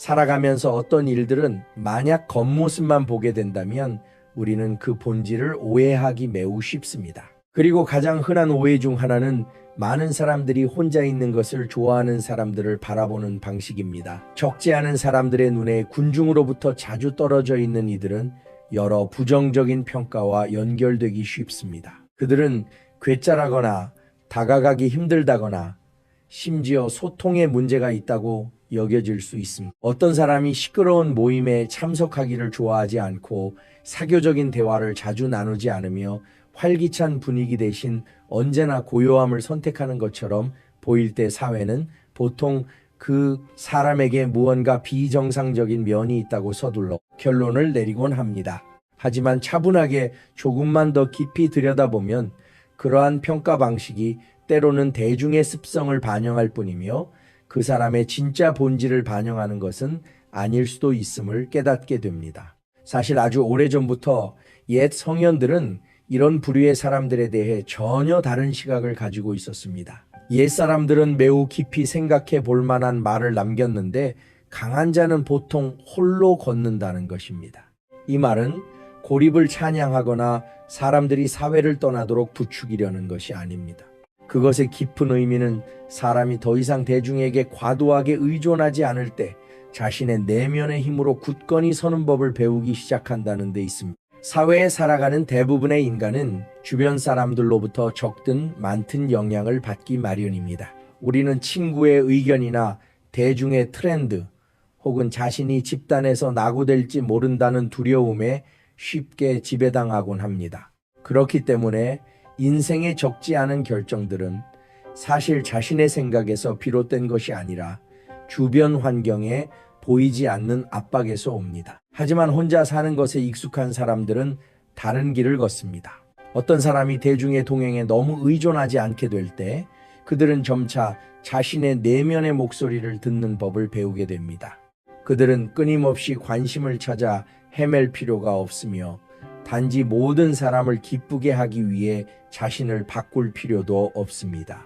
살아가면서 어떤 일들은 만약 겉모습만 보게 된다면 우리는 그 본질을 오해하기 매우 쉽습니다. 그리고 가장 흔한 오해 중 하나는 많은 사람들이 혼자 있는 것을 좋아하는 사람들을 바라보는 방식입니다. 적지 않은 사람들의 눈에 군중으로부터 자주 떨어져 있는 이들은 여러 부정적인 평가와 연결되기 쉽습니다. 그들은 괴짜라거나 다가가기 힘들다거나 심지어 소통에 문제가 있다고 여겨질 수 있습니다. 어떤 사람이 시끄러운 모임에 참석하기를 좋아하지 않고 사교적인 대화를 자주 나누지 않으며 활기찬 분위기 대신 언제나 고요함을 선택하는 것처럼 보일 때 사회는 보통 그 사람에게 무언가 비정상적인 면이 있다고 서둘러 결론을 내리곤 합니다. 하지만 차분하게 조금만 더 깊이 들여다보면 그러한 평가 방식이 때로는 대중의 습성을 반영할 뿐이며 그 사람의 진짜 본질을 반영하는 것은 아닐 수도 있음을 깨닫게 됩니다. 사실 아주 오래전부터 옛 성현들은 이런 부류의 사람들에 대해 전혀 다른 시각을 가지고 있었습니다. 옛 사람들은 매우 깊이 생각해 볼 만한 말을 남겼는데 강한 자는 보통 홀로 걷는다는 것입니다. 이 말은 고립을 찬양하거나 사람들이 사회를 떠나도록 부추기려는 것이 아닙니다. 그것의 깊은 의미는 사람이 더 이상 대중에게 과도하게 의존하지 않을 때 자신의 내면의 힘으로 굳건히 서는 법을 배우기 시작한다는 데 있습니다. 사회에 살아가는 대부분의 인간은 주변 사람들로부터 적든 많든 영향을 받기 마련입니다. 우리는 친구의 의견이나 대중의 트렌드 혹은 자신이 집단에서 낙오될지 모른다는 두려움에 쉽게 지배당하곤 합니다. 그렇기 때문에 인생에 적지 않은 결정들은 사실 자신의 생각에서 비롯된 것이 아니라 주변 환경에 보이지 않는 압박에서 옵니다. 하지만 혼자 사는 것에 익숙한 사람들은 다른 길을 걷습니다. 어떤 사람이 대중의 동행에 너무 의존하지 않게 될 때 그들은 점차 자신의 내면의 목소리를 듣는 법을 배우게 됩니다. 그들은 끊임없이 관심을 찾아 헤맬 필요가 없으며 단지 모든 사람을 기쁘게 하기 위해 자신을 바꿀 필요도 없습니다.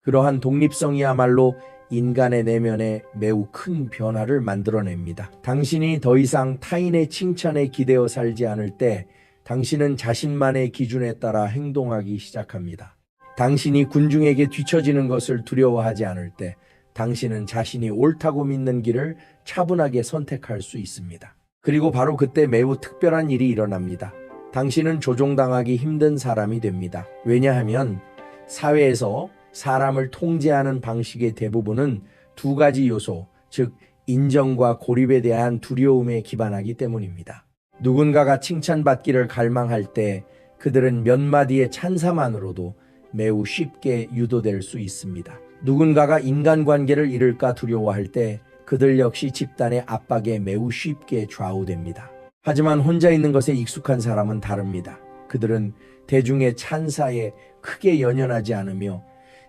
그러한 독립성이야말로 인간의 내면에 매우 큰 변화를 만들어냅니다. 당신이 더 이상 타인의 칭찬에 기대어 살지 않을 때 당신은 자신만의 기준에 따라 행동하기 시작합니다. 당신이 군중에게 뒤처지는 것을 두려워하지 않을 때 당신은 자신이 옳다고 믿는 길을 차분하게 선택할 수 있습니다. 그리고 바로 그때 매우 특별한 일이 일어납니다. 당신은 조종당하기 힘든 사람이 됩니다. 왜냐하면 사회에서 사람을 통제하는 방식의 대부분은 두 가지 요소, 즉 인정과 고립에 대한 두려움에 기반하기 때문입니다. 누군가가 칭찬받기를 갈망할 때 그들은 몇 마디의 찬사만으로도 매우 쉽게 유도될 수 있습니다. 누군가가 인간관계를 잃을까 두려워할 때 그들 역시 집단의 압박에 매우 쉽게 좌우됩니다. 하지만 혼자 있는 것에 익숙한 사람은 다릅니다. 그들은 대중의 찬사에 크게 연연하지 않으며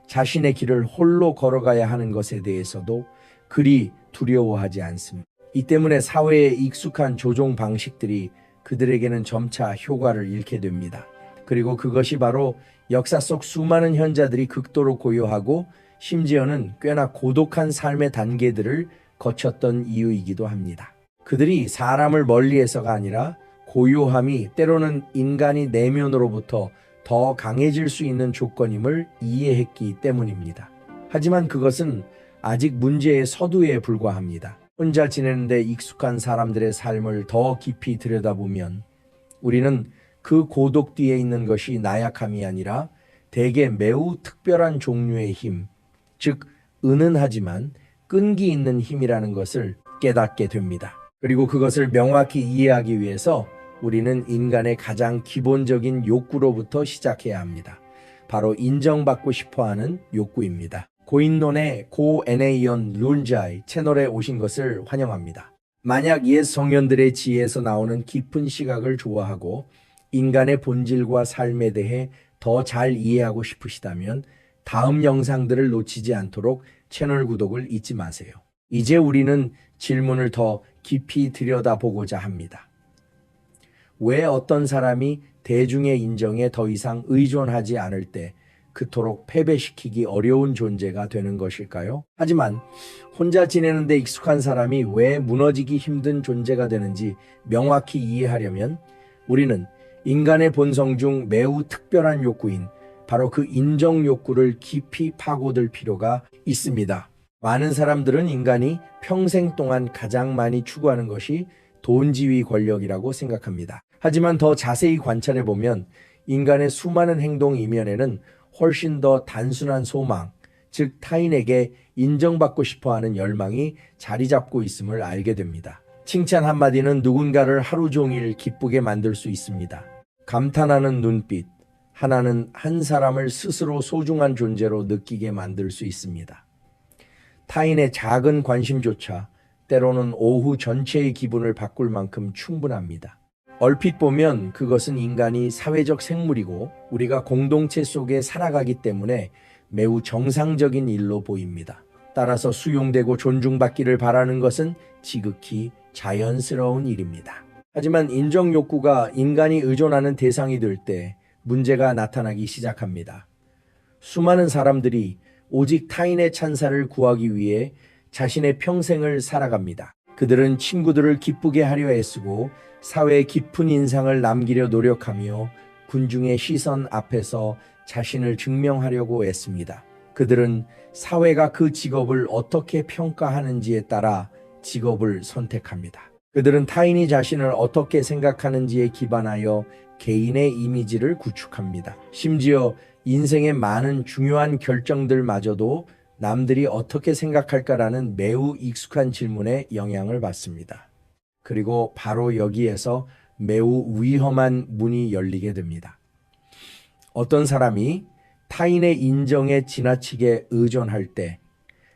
자신의 길을 홀로 걸어가야 하는 것에 대해서도 그리 두려워하지 않습니다. 이 때문에 사회에 익숙한 조종 방식들이 그들에게는 점차 효과를 잃게 됩니다. 그리고 그것이 바로 역사 속 수많은 현자들이 극도로 고요하고 심지어는 꽤나 고독한 삶의 단계들을 거쳤던 이유이기도 합니다. 그들이 사람을 멀리해서가 아니라 고요함이 때로는 인간이 내면으로부터 더 강해질 수 있는 조건임을 이해했기 때문입니다. 하지만 그것은 아직 문제의 서두에 불과합니다. 혼자 지내는데 익숙한 사람들의 삶을 더 깊이 들여다보면 우리는 그 고독 뒤에 있는 것이 나약함이 아니라 대개 매우 특별한 종류의 힘, 즉 은은하지만 끈기 있는 힘이라는 것을 깨닫게 됩니다. 그리고 그것을 명확히 이해하기 위해서 우리는 인간의 가장 기본적인 욕구로부터 시작해야 합니다. 바로 인정받고 싶어하는 욕구입니다. 고인론의 고 에네이언 룬자이 채널에 오신 것을 환영합니다. 만약 옛 성현들의 지혜에서 나오는 깊은 시각을 좋아하고 인간의 본질과 삶에 대해 더 잘 이해하고 싶으시다면 다음 영상들을 놓치지 않도록 채널 구독을 잊지 마세요. 이제 우리는 질문을 더 깊이 들여다보고자 합니다. 왜 어떤 사람이 대중의 인정에 더 이상 의존하지 않을 때 그토록 패배시키기 어려운 존재가 되는 것일까요? 하지만 혼자 지내는데 익숙한 사람이 왜 무너지기 힘든 존재가 되는지 명확히 이해하려면 우리는 인간의 본성 중 매우 특별한 욕구인 바로 그 인정 욕구를 깊이 파고들 필요가 있습니다. 많은 사람들은 인간이 평생 동안 가장 많이 추구하는 것이 돈, 지위, 권력이라고 생각합니다. 하지만 더 자세히 관찰해 보면 인간의 수많은 행동 이면에는 훨씬 더 단순한 소망, 즉 타인에게 인정받고 싶어하는 열망이 자리 잡고 있음을 알게 됩니다. 칭찬 한마디는 누군가를 하루 종일 기쁘게 만들 수 있습니다. 감탄하는 눈빛 하나는 한 사람을 스스로 소중한 존재로 느끼게 만들 수 있습니다. 타인의 작은 관심조차 때로는 오후 전체의 기분을 바꿀 만큼 충분합니다. 얼핏 보면 그것은 인간이 사회적 생물이고 우리가 공동체 속에 살아가기 때문에 매우 정상적인 일로 보입니다. 따라서 수용되고 존중받기를 바라는 것은 지극히 자연스러운 일입니다. 하지만 인정 욕구가 인간이 의존하는 대상이 될 때 문제가 나타나기 시작합니다. 수많은 사람들이 오직 타인의 찬사를 구하기 위해 자신의 평생을 살아갑니다. 그들은 친구들을 기쁘게 하려 애쓰고 사회에 깊은 인상을 남기려 노력하며 군중의 시선 앞에서 자신을 증명하려고 애씁니다. 그들은 사회가 그 직업을 어떻게 평가하는지에 따라 직업을 선택합니다. 그들은 타인이 자신을 어떻게 생각하는지에 기반하여 개인의 이미지를 구축합니다. 심지어 인생의 많은 중요한 결정들마저도 남들이 어떻게 생각할까라는 매우 익숙한 질문에 영향을 받습니다. 그리고 바로 여기에서 매우 위험한 문이 열리게 됩니다. 어떤 사람이 타인의 인정에 지나치게 의존할 때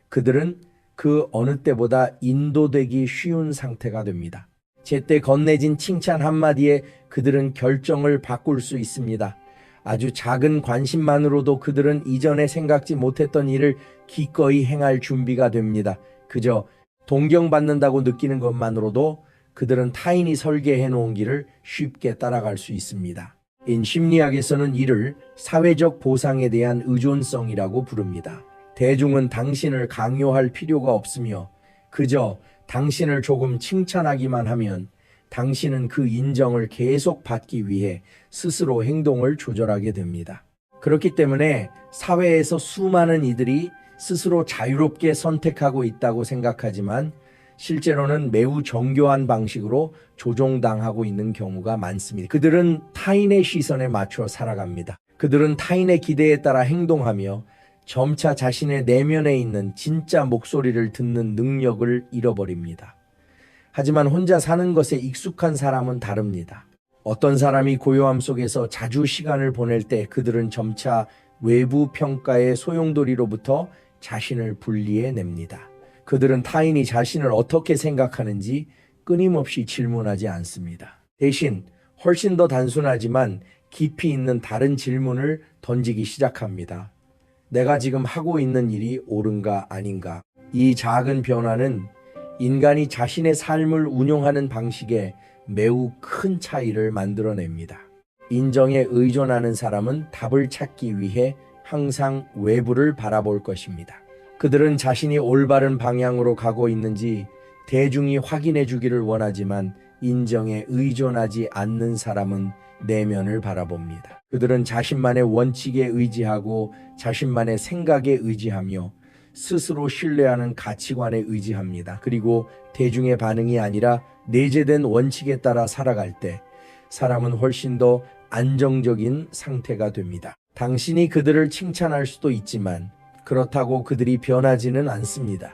그들은 그 어느 때보다 인도되기 쉬운 상태가 됩니다. 제때 건네진 칭찬 한마디에 그들은 결정을 바꿀 수 있습니다. 아주 작은 관심만으로도 그들은 이전에 생각지 못했던 일을 기꺼이 행할 준비가 됩니다. 그저 동경받는다고 느끼는 것만으로도 그들은 타인이 설계해 놓은 길을 쉽게 따라갈 수 있습니다. 심리학에서는 이를 사회적 보상에 대한 의존성이라고 부릅니다. 대중은 당신을 강요할 필요가 없으며 그저 당신을 조금 칭찬하기만 하면 당신은 그 인정을 계속 받기 위해 스스로 행동을 조절하게 됩니다. 그렇기 때문에 사회에서 수많은 이들이 스스로 자유롭게 선택하고 있다고 생각하지만 실제로는 매우 정교한 방식으로 조종당하고 있는 경우가 많습니다. 그들은 타인의 시선에 맞춰 살아갑니다. 그들은 타인의 기대에 따라 행동하며 점차 자신의 내면에 있는 진짜 목소리를 듣는 능력을 잃어버립니다. 하지만 혼자 사는 것에 익숙한 사람은 다릅니다. 어떤 사람이 고요함 속에서 자주 시간을 보낼 때 그들은 점차 외부 평가의 소용돌이로부터 자신을 분리해냅니다. 그들은 타인이 자신을 어떻게 생각하는지 끊임없이 질문하지 않습니다. 대신 훨씬 더 단순하지만 깊이 있는 다른 질문을 던지기 시작합니다. 내가 지금 하고 있는 일이 옳은가 아닌가? 이 작은 변화는 인간이 자신의 삶을 운용하는 방식에 매우 큰 차이를 만들어냅니다. 인정에 의존하는 사람은 답을 찾기 위해 항상 외부를 바라볼 것입니다. 그들은 자신이 올바른 방향으로 가고 있는지 대중이 확인해 주기를 원하지만 인정에 의존하지 않는 사람은 내면을 바라봅니다. 그들은 자신만의 원칙에 의지하고 자신만의 생각에 의지하며 스스로 신뢰하는 가치관에 의지합니다. 그리고 대중의 반응이 아니라 내재된 원칙에 따라 살아갈 때 사람은 훨씬 더 안정적인 상태가 됩니다. 당신이 그들을 칭찬할 수도 있지만 그렇다고 그들이 변하지는 않습니다.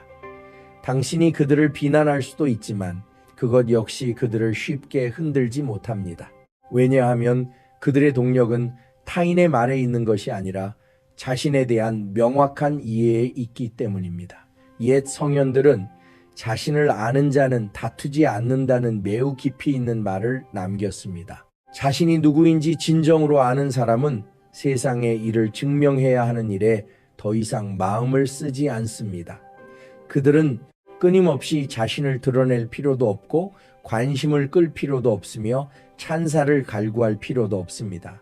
당신이 그들을 비난할 수도 있지만 그것 역시 그들을 쉽게 흔들지 못합니다. 왜냐하면 그들의 동력은 타인의 말에 있는 것이 아니라 자신에 대한 명확한 이해에 있기 때문입니다. 옛 성현들은 자신을 아는 자는 다투지 않는다는 매우 깊이 있는 말을 남겼습니다. 자신이 누구인지 진정으로 아는 사람은 세상에 이를 증명해야 하는 일에 더 이상 마음을 쓰지 않습니다. 그들은 끊임없이 자신을 드러낼 필요도 없고 관심을 끌 필요도 없으며 찬사를 갈구할 필요도 없습니다.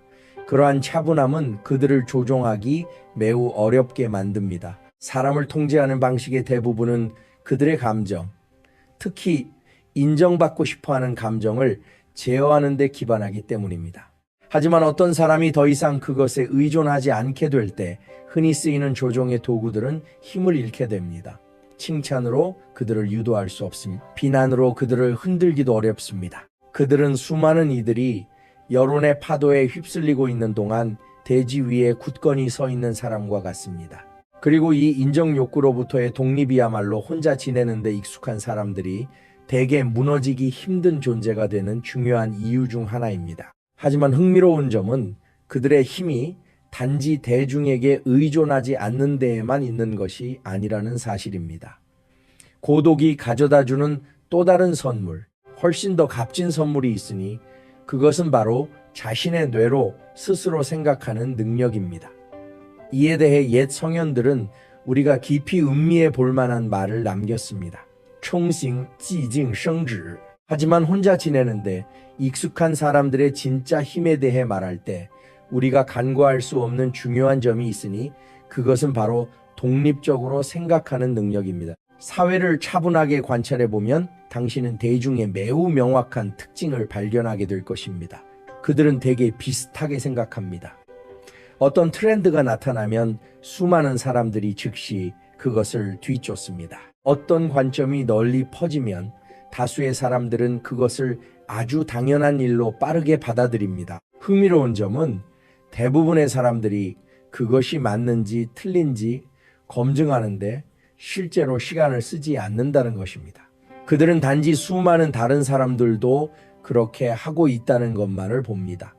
그러한 차분함은 그들을 조종하기 매우 어렵게 만듭니다. 사람을 통제하는 방식의 대부분은 그들의 감정, 특히 인정받고 싶어하는 감정을 제어하는 데 기반하기 때문입니다. 하지만 어떤 사람이 더 이상 그것에 의존하지 않게 될 때 흔히 쓰이는 조종의 도구들은 힘을 잃게 됩니다. 칭찬으로 그들을 유도할 수 없습니다. 비난으로 그들을 흔들기도 어렵습니다. 그들은 수많은 이들이 여론의 파도에 휩쓸리고 있는 동안 대지 위에 굳건히 서 있는 사람과 같습니다. 그리고 이 인정 욕구로부터의 독립이야말로 혼자 지내는 데 익숙한 사람들이 대개 무너지기 힘든 존재가 되는 중요한 이유 중 하나입니다. 하지만 흥미로운 점은 그들의 힘이 단지 대중에게 의존하지 않는 데에만 있는 것이 아니라는 사실입니다. 고독이 가져다주는 또 다른 선물, 훨씬 더 값진 선물이 있으니 그것은 바로 자신의 뇌로 스스로 생각하는 능력입니다. 이에 대해 옛 성현들은 우리가 깊이 음미해 볼 만한 말을 남겼습니다. 총싱, 지징, 성지. 하지만 혼자 지내는데 익숙한 사람들의 진짜 힘에 대해 말할 때 우리가 간과할 수 없는 중요한 점이 있으니 그것은 바로 독립적으로 생각하는 능력입니다. 사회를 차분하게 관찰해 보면 당신은 대중의 매우 명확한 특징을 발견하게 될 것입니다. 그들은 대개 비슷하게 생각합니다. 어떤 트렌드가 나타나면 수많은 사람들이 즉시 그것을 뒤쫓습니다. 어떤 관점이 널리 퍼지면 다수의 사람들은 그것을 아주 당연한 일로 빠르게 받아들입니다. 흥미로운 점은 대부분의 사람들이 그것이 맞는지 틀린지 검증하는데 실제로 시간을 쓰지 않는다는 것입니다. 그들은 단지 수많은 다른 사람들도 그렇게 하고 있다는 것만을 봅니다.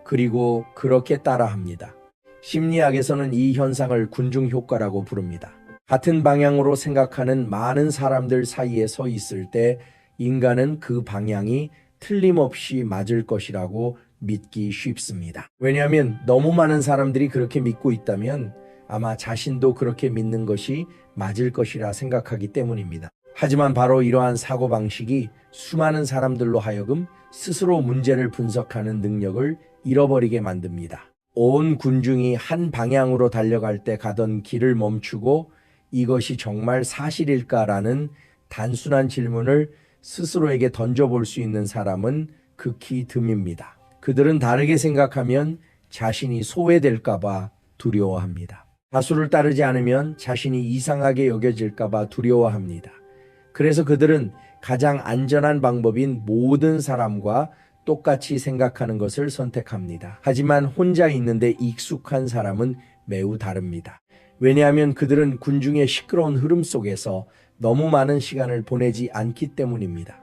그리고 그렇게 따라합니다. 심리학에서는 이 현상을 군중 효과라고 부릅니다. 같은 방향으로 생각하는 많은 사람들 사이에 서 있을 때 인간은 그 방향이 틀림없이 맞을 것이라고 믿기 쉽습니다. 왜냐하면 너무 많은 사람들이 그렇게 믿고 있다면 아마 자신도 그렇게 믿는 것이 맞을 것이라 생각하기 때문입니다. 하지만 바로 이러한 사고방식이 수많은 사람들로 하여금 스스로 문제를 분석하는 능력을 잃어버리게 만듭니다. 온 군중이 한 방향으로 달려갈 때 가던 길을 멈추고 이것이 정말 사실일까라는 단순한 질문을 스스로에게 던져볼 수 있는 사람은 극히 드뭅니다. 그들은 다르게 생각하면 자신이 소외될까봐 두려워합니다. 다수를 따르지 않으면 자신이 이상하게 여겨질까봐 두려워합니다. 그래서 그들은 가장 안전한 방법인 모든 사람과 똑같이 생각하는 것을 선택합니다. 하지만 혼자 있는데 익숙한 사람은 매우 다릅니다. 왜냐하면 그들은 군중의 시끄러운 흐름 속에서 너무 많은 시간을 보내지 않기 때문입니다.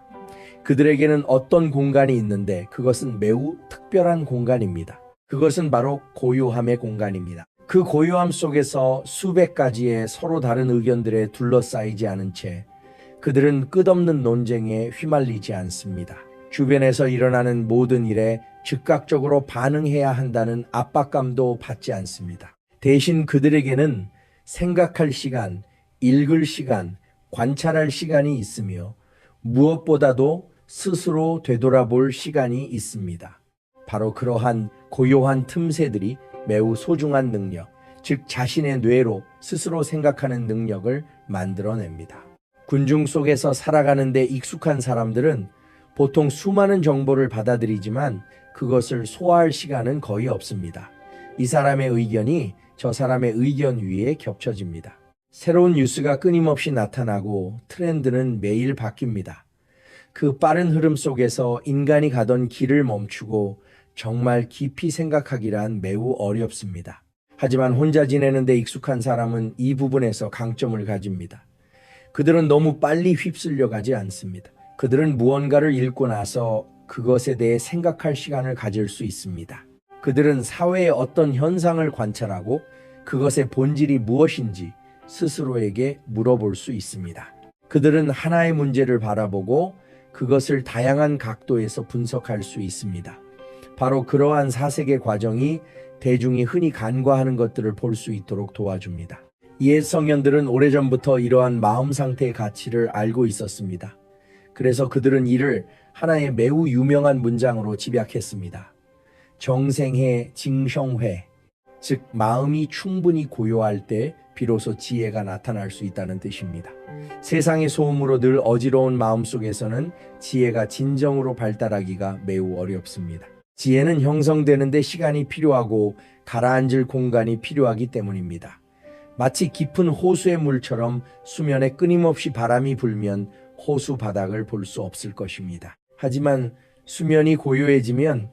그들에게는 어떤 공간이 있는데 그것은 매우 특별한 공간입니다. 그것은 바로 고요함의 공간입니다. 그 고요함 속에서 수백 가지의 서로 다른 의견들에 둘러싸이지 않은 채 그들은 끝없는 논쟁에 휘말리지 않습니다. 주변에서 일어나는 모든 일에 즉각적으로 반응해야 한다는 압박감도 받지 않습니다. 대신 그들에게는 생각할 시간, 읽을 시간, 관찰할 시간이 있으며 무엇보다도 스스로 되돌아볼 시간이 있습니다. 바로 그러한 고요한 틈새들이 매우 소중한 능력, 즉 자신의 뇌로 스스로 생각하는 능력을 만들어냅니다. 군중 속에서 살아가는 데 익숙한 사람들은 보통 수많은 정보를 받아들이지만 그것을 소화할 시간은 거의 없습니다. 이 사람의 의견이 저 사람의 의견 위에 겹쳐집니다. 새로운 뉴스가 끊임없이 나타나고 트렌드는 매일 바뀝니다. 그 빠른 흐름 속에서 인간이 가던 길을 멈추고 정말 깊이 생각하기란 매우 어렵습니다. 하지만 혼자 지내는 데 익숙한 사람은 이 부분에서 강점을 가집니다. 그들은 너무 빨리 휩쓸려 가지 않습니다. 그들은 무언가를 읽고 나서 그것에 대해 생각할 시간을 가질 수 있습니다. 그들은 사회의 어떤 현상을 관찰하고 그것의 본질이 무엇인지 스스로에게 물어볼 수 있습니다. 그들은 하나의 문제를 바라보고 그것을 다양한 각도에서 분석할 수 있습니다. 바로 그러한 사색의 과정이 대중이 흔히 간과하는 것들을 볼 수 있도록 도와줍니다. 옛 성현들은 오래전부터 이러한 마음 상태의 가치를 알고 있었습니다. 그래서 그들은 이를 하나의 매우 유명한 문장으로 집약했습니다. 정생해 징성회, 즉 마음이 충분히 고요할 때 비로소 지혜가 나타날 수 있다는 뜻입니다. 세상의 소음으로 늘 어지러운 마음 속에서는 지혜가 진정으로 발달하기가 매우 어렵습니다. 지혜는 형성되는데 시간이 필요하고 가라앉을 공간이 필요하기 때문입니다. 마치 깊은 호수의 물처럼 수면에 끊임없이 바람이 불면 호수 바닥을 볼 수 없을 것입니다. 하지만 수면이 고요해지면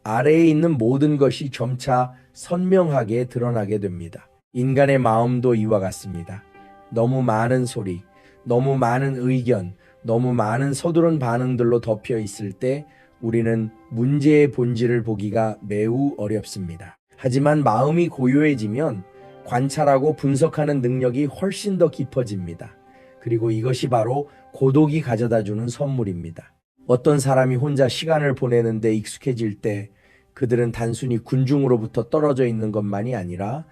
아래에 있는 모든 것이 점차 선명하게 드러나게 됩니다. 인간의 마음도 이와 같습니다. 너무 많은 소리, 너무 많은 의견, 너무 많은 서두른 반응들로 덮여 있을 때 우리는 문제의 본질을 보기가 매우 어렵습니다. 하지만 마음이 고요해지면 관찰하고 분석하는 능력이 훨씬 더 깊어집니다. 그리고 이것이 바로 고독이 가져다주는 선물입니다. 어떤 사람이 혼자 시간을 보내는데 익숙해질 때 그들은 단순히 군중으로부터 떨어져 있는 것만이 아니라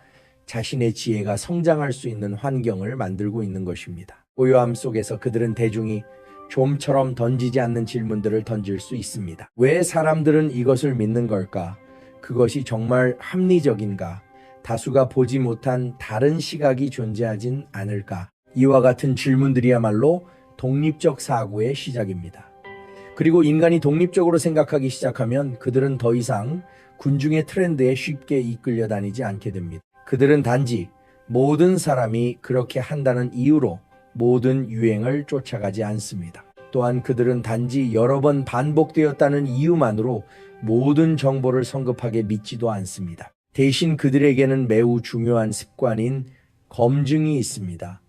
자신의 지혜가 성장할 수 있는 환경을 만들고 있는 것입니다. 고요함 속에서 그들은 대중이 좀처럼 던지지 않는 질문들을 던질 수 있습니다. 왜 사람들은 이것을 믿는 걸까? 그것이 정말 합리적인가? 다수가 보지 못한 다른 시각이 존재하진 않을까? 이와 같은 질문들이야말로 독립적 사고의 시작입니다. 그리고 인간이 독립적으로 생각하기 시작하면 그들은 더 이상 군중의 트렌드에 쉽게 이끌려 다니지 않게 됩니다. 그들은 단지 모든 사람이 그렇게 한다는 이유로 모든 유행을 쫓아가지 않습니다. 또한 그들은 단지 여러 번 반복되었다는 이유만으로 모든 정보를 성급하게 믿지도 않습니다. 대신 그들에게는 매우 중요한 습관인 검증이 있습니다.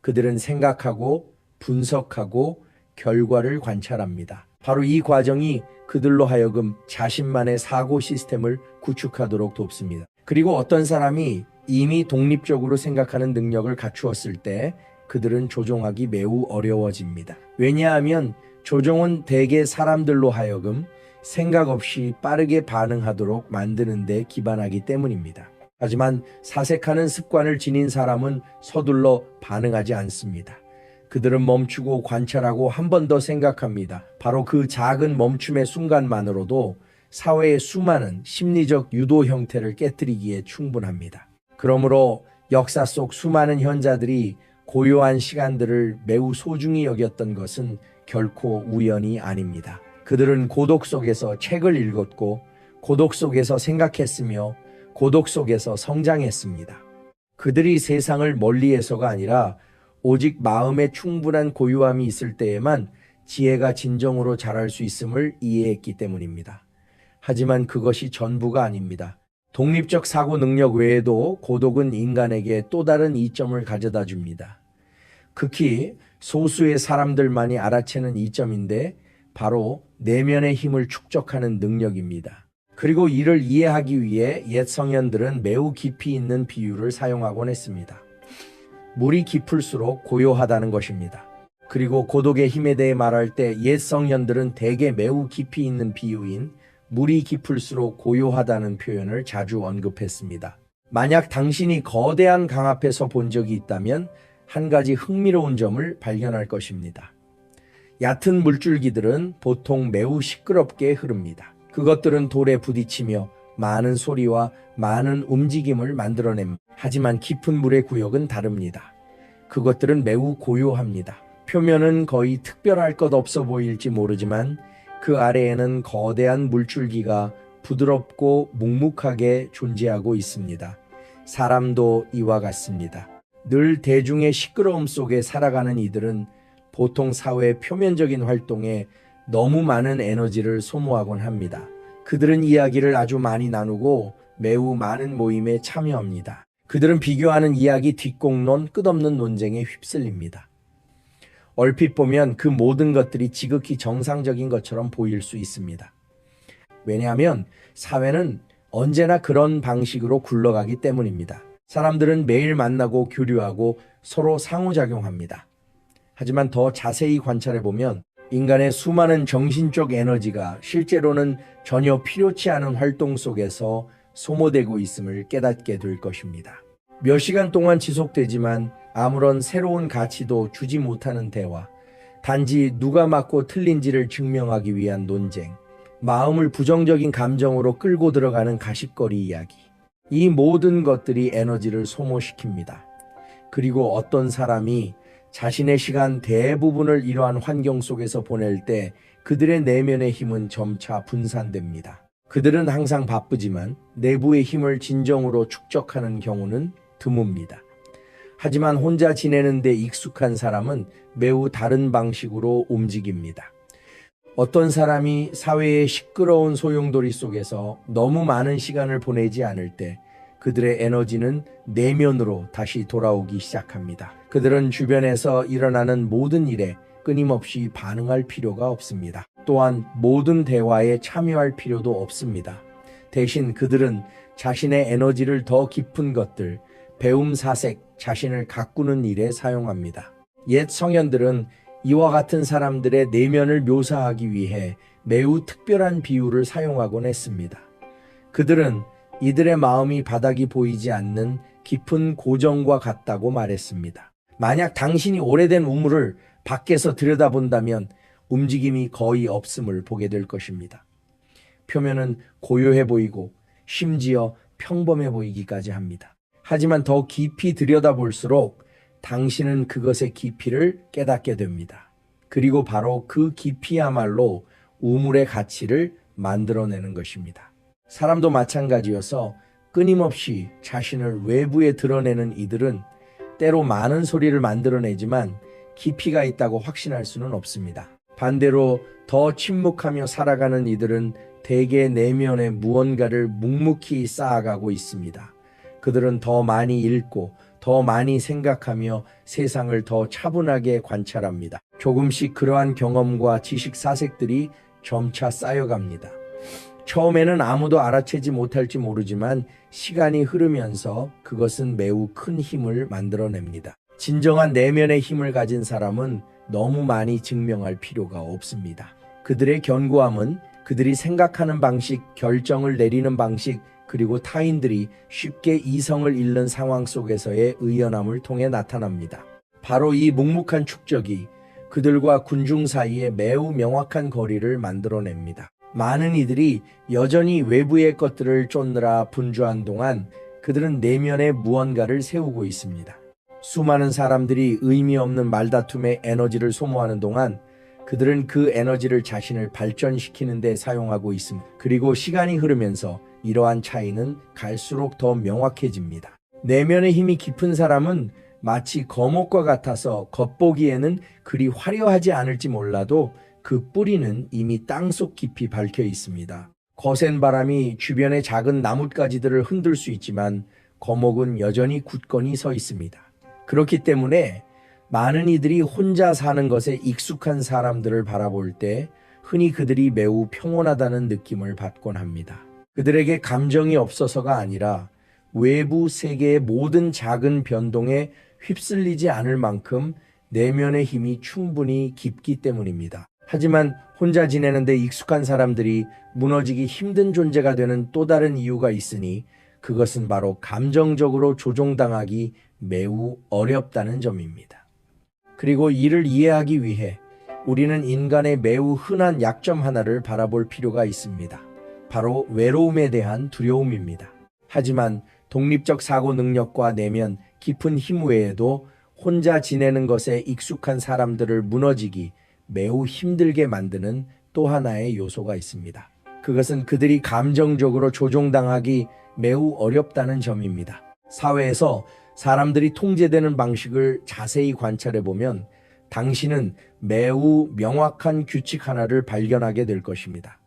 그들은 생각하고 분석하고 결과를 관찰합니다. 바로 이 과정이 그들로 하여금 자신만의 사고 시스템을 구축하도록 돕습니다. 그리고 어떤 사람이 이미 독립적으로 생각하는 능력을 갖추었을 때 그들은 조종하기 매우 어려워집니다. 왜냐하면 조종은 대개 사람들로 하여금 생각 없이 빠르게 반응하도록 만드는 데 기반하기 때문입니다. 하지만 사색하는 습관을 지닌 사람은 서둘러 반응하지 않습니다. 그들은 멈추고 관찰하고 한 번 더 생각합니다. 바로 그 작은 멈춤의 순간만으로도 사회의 수많은 심리적 유도 형태를 깨뜨리기에 충분합니다. 그러므로 역사 속 수많은 현자들이 고요한 시간들을 매우 소중히 여겼던 것은 결코 우연이 아닙니다. 그들은 고독 속에서 책을 읽었고 고독 속에서 생각했으며 고독 속에서 성장했습니다. 그들이 세상을 멀리해서가 아니라 오직 마음에 충분한 고요함이 있을 때에만 지혜가 진정으로 자랄 수 있음을 이해했기 때문입니다. 하지만 그것이 전부가 아닙니다. 독립적 사고 능력 외에도 고독은 인간에게 또 다른 이점을 가져다 줍니다. 극히 소수의 사람들만이 알아채는 이점인데 바로 내면의 힘을 축적하는 능력입니다. 그리고 이를 이해하기 위해 옛 성현들은 매우 깊이 있는 비유를 사용하곤 했습니다. 물이 깊을수록 고요하다는 것입니다. 그리고 고독의 힘에 대해 말할 때 옛 성현들은 대개 매우 깊이 있는 비유인 물이 깊을수록 고요하다는 표현을 자주 언급했습니다. 만약 당신이 거대한 강 앞에서 본 적이 있다면 한 가지 흥미로운 점을 발견할 것입니다. 얕은 물줄기들은 보통 매우 시끄럽게 흐릅니다. 그것들은 돌에 부딪히며 많은 소리와 많은 움직임을 만들어냅니다. 하지만 깊은 물의 구역은 다릅니다. 그것들은 매우 고요합니다. 표면은 거의 특별할 것 없어 보일지 모르지만 그 아래에는 거대한 물줄기가 부드럽고 묵묵하게 존재하고 있습니다. 사람도 이와 같습니다. 늘 대중의 시끄러움 속에 살아가는 이들은 보통 사회의 표면적인 활동에 너무 많은 에너지를 소모하곤 합니다. 그들은 이야기를 아주 많이 나누고 매우 많은 모임에 참여합니다. 그들은 비교하는 이야기, 뒷공론, 끝없는 논쟁에 휩쓸립니다. 얼핏 보면 그 모든 것들이 지극히 정상적인 것처럼 보일 수 있습니다. 왜냐하면 사회는 언제나 그런 방식으로 굴러가기 때문입니다. 사람들은 매일 만나고 교류하고 서로 상호작용합니다. 하지만 더 자세히 관찰해보면 인간의 수많은 정신적 에너지가 실제로는 전혀 필요치 않은 활동 속에서 소모되고 있음을 깨닫게 될 것입니다. 몇 시간 동안 지속되지만 아무런 새로운 가치도 주지 못하는 대화, 단지 누가 맞고 틀린지를 증명하기 위한 논쟁, 마음을 부정적인 감정으로 끌고 들어가는 가십거리 이야기. 이 모든 것들이 에너지를 소모시킵니다. 그리고 어떤 사람이 자신의 시간 대부분을 이러한 환경 속에서 보낼 때 그들의 내면의 힘은 점차 분산됩니다. 그들은 항상 바쁘지만 내부의 힘을 진정으로 축적하는 경우는 드뭅니다. 하지만 혼자 지내는 데 익숙한 사람은 매우 다른 방식으로 움직입니다. 어떤 사람이 사회의 시끄러운 소용돌이 속에서 너무 많은 시간을 보내지 않을 때 그들의 에너지는 내면으로 다시 돌아오기 시작합니다. 그들은 주변에서 일어나는 모든 일에 끊임없이 반응할 필요가 없습니다. 또한 모든 대화에 참여할 필요도 없습니다. 대신 그들은 자신의 에너지를 더 깊은 것들, 배움 사색, 자신을 가꾸는 일에 사용합니다. 옛 성현들은 이와 같은 사람들의 내면을 묘사하기 위해 매우 특별한 비유를 사용하곤 했습니다. 그들은 이들의 마음이 바닥이 보이지 않는 깊은 고정과 같다고 말했습니다. 만약 당신이 오래된 우물을 밖에서 들여다본다면 움직임이 거의 없음을 보게 될 것입니다. 표면은 고요해 보이고 심지어 평범해 보이기까지 합니다. 하지만 더 깊이 들여다볼수록 당신은 그것의 깊이를 깨닫게 됩니다. 그리고 바로 그 깊이야말로 우물의 가치를 만들어내는 것입니다. 사람도 마찬가지여서 끊임없이 자신을 외부에 드러내는 이들은 때로 많은 소리를 만들어내지만 깊이가 있다고 확신할 수는 없습니다. 반대로 더 침묵하며 살아가는 이들은 대개 내면에 무언가를 묵묵히 쌓아가고 있습니다. 그들은 더 많이 읽고 더 많이 생각하며 세상을 더 차분하게 관찰합니다. 조금씩 그러한 경험과 지식 사색들이 점차 쌓여갑니다. 처음에는 아무도 알아채지 못할지 모르지만 시간이 흐르면서 그것은 매우 큰 힘을 만들어냅니다. 진정한 내면의 힘을 가진 사람은 너무 많이 증명할 필요가 없습니다. 그들의 견고함은 그들이 생각하는 방식, 결정을 내리는 방식, 그리고 타인들이 쉽게 이성을 잃는 상황 속에서의 의연함을 통해 나타납니다. 바로 이 묵묵한 축적이 그들과 군중 사이에 매우 명확한 거리를 만들어냅니다. 많은 이들이 여전히 외부의 것들을 쫓느라 분주한 동안 그들은 내면에 무언가를 세우고 있습니다. 수많은 사람들이 의미 없는 말다툼에 에너지를 소모하는 동안 그들은 그 에너지를 자신을 발전시키는 데 사용하고 있습니다. 그리고 시간이 흐르면서 이러한 차이는 갈수록 더 명확해집니다. 내면의 힘이 깊은 사람은 마치 거목과 같아서 겉보기에는 그리 화려하지 않을지 몰라도 그 뿌리는 이미 땅속 깊이 박혀 있습니다. 거센 바람이 주변의 작은 나뭇가지들을 흔들 수 있지만 거목은 여전히 굳건히 서 있습니다. 그렇기 때문에 많은 이들이 혼자 사는 것에 익숙한 사람들을 바라볼 때 흔히 그들이 매우 평온하다는 느낌을 받곤 합니다. 그들에게 감정이 없어서가 아니라 외부 세계의 모든 작은 변동에 휩쓸리지 않을 만큼 내면의 힘이 충분히 깊기 때문입니다. 하지만 혼자 지내는데 익숙한 사람들이 무너지기 힘든 존재가 되는 또 다른 이유가 있으니 그것은 바로 감정적으로 조종당하기 매우 어렵다는 점입니다. 그리고 이를 이해하기 위해 우리는 인간의 매우 흔한 약점 하나를 바라볼 필요가 있습니다. 바로 외로움에 대한 두려움입니다. 하지만 독립적 사고 능력과 내면 깊은 힘 외에도 혼자 지내는 것에 익숙한 사람들을 무너지기 매우 힘들게 만드는 또 하나의 요소가 있습니다. 그것은 그들이 감정적으로 조종당하기 매우 어렵다는 점입니다. 사회에서 사람들이 통제되는 방식을 자세히 관찰해 보면 당신은 매우 명확한 규칙 하나를 발견하게 될 것입니다.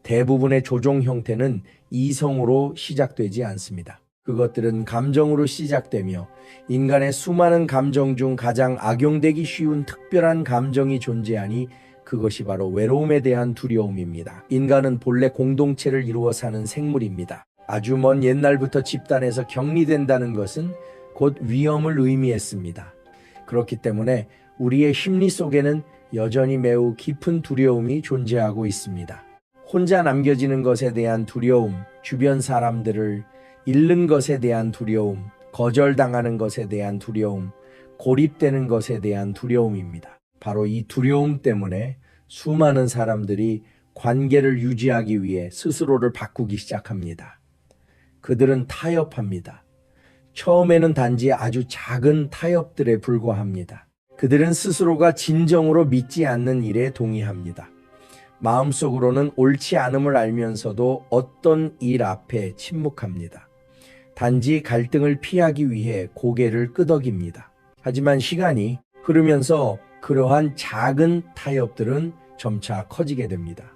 대부분의 조종 형태는 이성으로 시작되지 않습니다. 그것들은 감정으로 시작되며 인간의 수많은 감정 중 가장 악용되기 쉬운 특별한 감정이 존재하니 그것이 바로 외로움에 대한 두려움입니다. 인간은 본래 공동체를 이루어 사는 생물입니다. 아주 먼 옛날부터 집단에서 격리된다는 것은 곧 위험을 의미했습니다. 그렇기 때문에 우리의 심리 속에는 여전히 매우 깊은 두려움이 존재하고 있습니다. 혼자 남겨지는 것에 대한 두려움, 주변 사람들을 잃는 것에 대한 두려움, 거절당하는 것에 대한 두려움, 고립되는 것에 대한 두려움입니다. 바로 이 두려움 때문에 수많은 사람들이 관계를 유지하기 위해 스스로를 바꾸기 시작합니다. 그들은 타협합니다. 처음에는 단지 아주 작은 타협들에 불과합니다. 그들은 스스로가 진정으로 믿지 않는 일에 동의합니다. 마음속으로는 옳지 않음을 알면서도 어떤 일 앞에 침묵합니다. 단지 갈등을 피하기 위해 고개를 끄덕입니다. 하지만 시간이 흐르면서 그러한 작은 타협들은 점차 커지게 됩니다.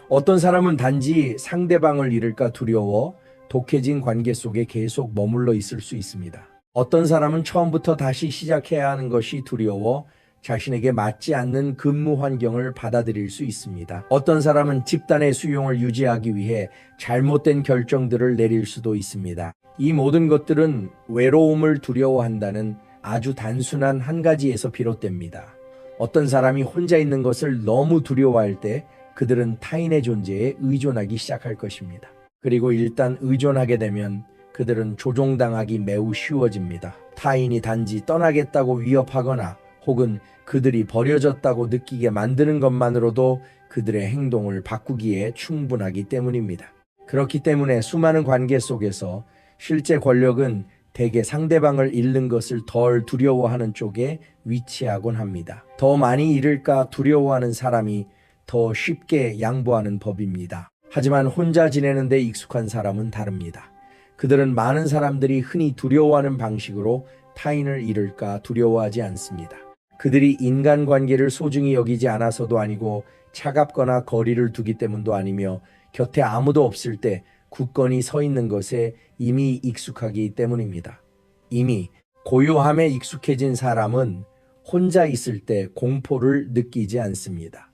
어떤 사람은 단지 상대방을 잃을까 두려워 독해진 관계 속에 계속 머물러 있을 수 있습니다. 어떤 사람은 처음부터 다시 시작해야 하는 것이 두려워 자신에게 맞지 않는 근무 환경을 받아들일 수 있습니다. 어떤 사람은 집단의 수용을 유지하기 위해 잘못된 결정들을 내릴 수도 있습니다. 이 모든 것들은 외로움을 두려워한다는 아주 단순한 한 가지에서 비롯됩니다. 어떤 사람이 혼자 있는 것을 너무 두려워할 때 그들은 타인의 존재에 의존하기 시작할 것입니다. 그리고 일단 의존하게 되면 그들은 조종당하기 매우 쉬워집니다. 타인이 단지 떠나겠다고 위협하거나 혹은 그들이 버려졌다고 느끼게 만드는 것만으로도 그들의 행동을 바꾸기에 충분하기 때문입니다. 그렇기 때문에 수많은 관계 속에서 실제 권력은 대개 상대방을 잃는 것을 덜 두려워하는 쪽에 위치하곤 합니다. 더 많이 잃을까 두려워하는 사람이 더 쉽게 양보하는 법입니다. 하지만 혼자 지내는 데 익숙한 사람은 다릅니다. 그들은 많은 사람들이 흔히 두려워하는 방식으로 타인을 잃을까 두려워하지 않습니다. 그들이 인간관계를 소중히 여기지 않아서도 아니고 차갑거나 거리를 두기 때문도 아니며 곁에 아무도 없을 때 굳건히 서 있는 것에 이미 익숙하기 때문입니다. 이미 고요함에 익숙해진 사람은 혼자 있을 때 공포를 느끼지 않습니다.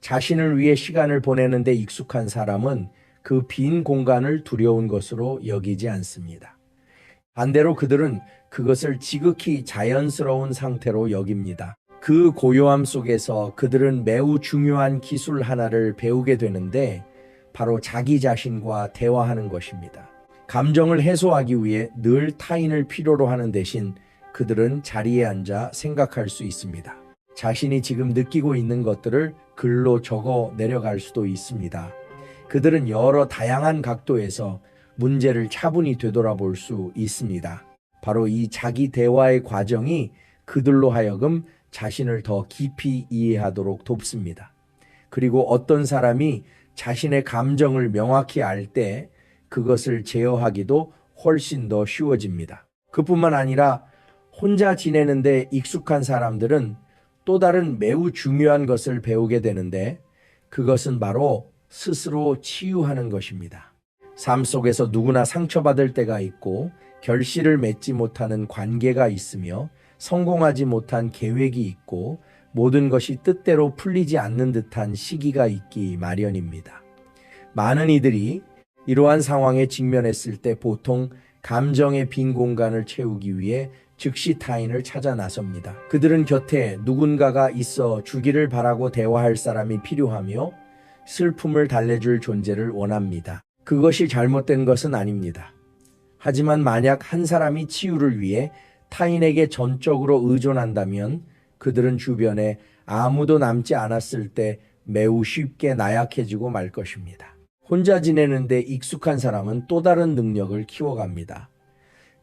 자신을 위해 시간을 보내는 데 익숙한 사람은 그 빈 공간을 두려운 것으로 여기지 않습니다. 반대로 그들은 그것을 지극히 자연스러운 상태로 여깁니다. 그 고요함 속에서 그들은 매우 중요한 기술 하나를 배우게 되는데 바로 자기 자신과 대화하는 것입니다. 감정을 해소하기 위해 늘 타인을 필요로 하는 대신 그들은 자리에 앉아 생각할 수 있습니다. 자신이 지금 느끼고 있는 것들을 글로 적어 내려갈 수도 있습니다. 그들은 여러 다양한 각도에서 문제를 차분히 되돌아볼 수 있습니다. 바로 이 자기 대화의 과정이 그들로 하여금 자신을 더 깊이 이해하도록 돕습니다. 그리고 어떤 사람이 자신의 감정을 명확히 알 때 그것을 제어하기도 훨씬 더 쉬워집니다. 그뿐만 아니라 혼자 지내는데 익숙한 사람들은 또 다른 매우 중요한 것을 배우게 되는데 그것은 바로 스스로 치유하는 것입니다. 삶 속에서 누구나 상처받을 때가 있고 결실을 맺지 못하는 관계가 있으며 성공하지 못한 계획이 있고 모든 것이 뜻대로 풀리지 않는 듯한 시기가 있기 마련입니다. 많은 이들이 이러한 상황에 직면했을 때 보통 감정의 빈 공간을 채우기 위해 즉시 타인을 찾아 나섭니다. 그들은 곁에 누군가가 있어 주기를 바라고 대화할 사람이 필요하며 슬픔을 달래줄 존재를 원합니다. 그것이 잘못된 것은 아닙니다. 하지만 만약 한 사람이 치유를 위해 타인에게 전적으로 의존한다면 그들은 주변에 아무도 남지 않았을 때 매우 쉽게 나약해지고 말 것입니다. 혼자 지내는데 익숙한 사람은 또 다른 능력을 키워갑니다.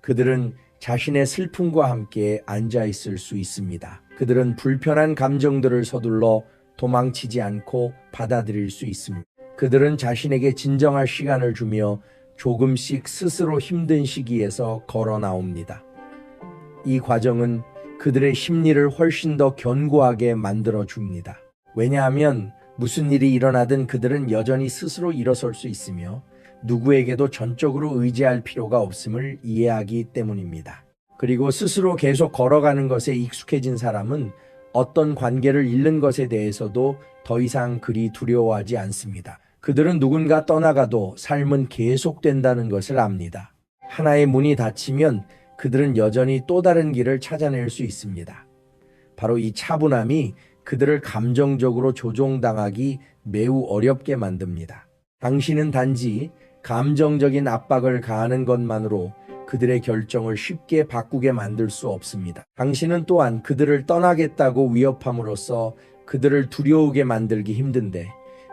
그들은 자신의 슬픔과 함께 앉아 있을 수 있습니다. 그들은 불편한 감정들을 서둘러 도망치지 않고 받아들일 수 있습니다. 그들은 자신에게 진정할 시간을 주며 조금씩 스스로 힘든 시기에서 걸어 나옵니다. 이 과정은 그들의 심리를 훨씬 더 견고하게 만들어 줍니다. 왜냐하면 무슨 일이 일어나든 그들은 여전히 스스로 일어설 수 있으며 누구에게도 전적으로 의지할 필요가 없음을 이해하기 때문입니다. 그리고 스스로 계속 걸어가는 것에 익숙해진 사람은 어떤 관계를 잃는 것에 대해서도 더 이상 그리 두려워하지 않습니다. 그들은 누군가 떠나가도 삶은 계속된다는 것을 압니다. 하나의 문이 닫히면 그들은 여전히 또 다른 길을 찾아낼 수 있습니다. 바로 이 차분함이 그들을 감정적으로 조종당하기 매우 어렵게 만듭니다. 당신은 단지 감정적인 압박을 가하는 것만으로 그들의 결정을 쉽게 바꾸게 만들 수 없습니다. 당신은 또한 그들을 떠나겠다고 위협함으로써 그들을 두려우게 만들기 힘든데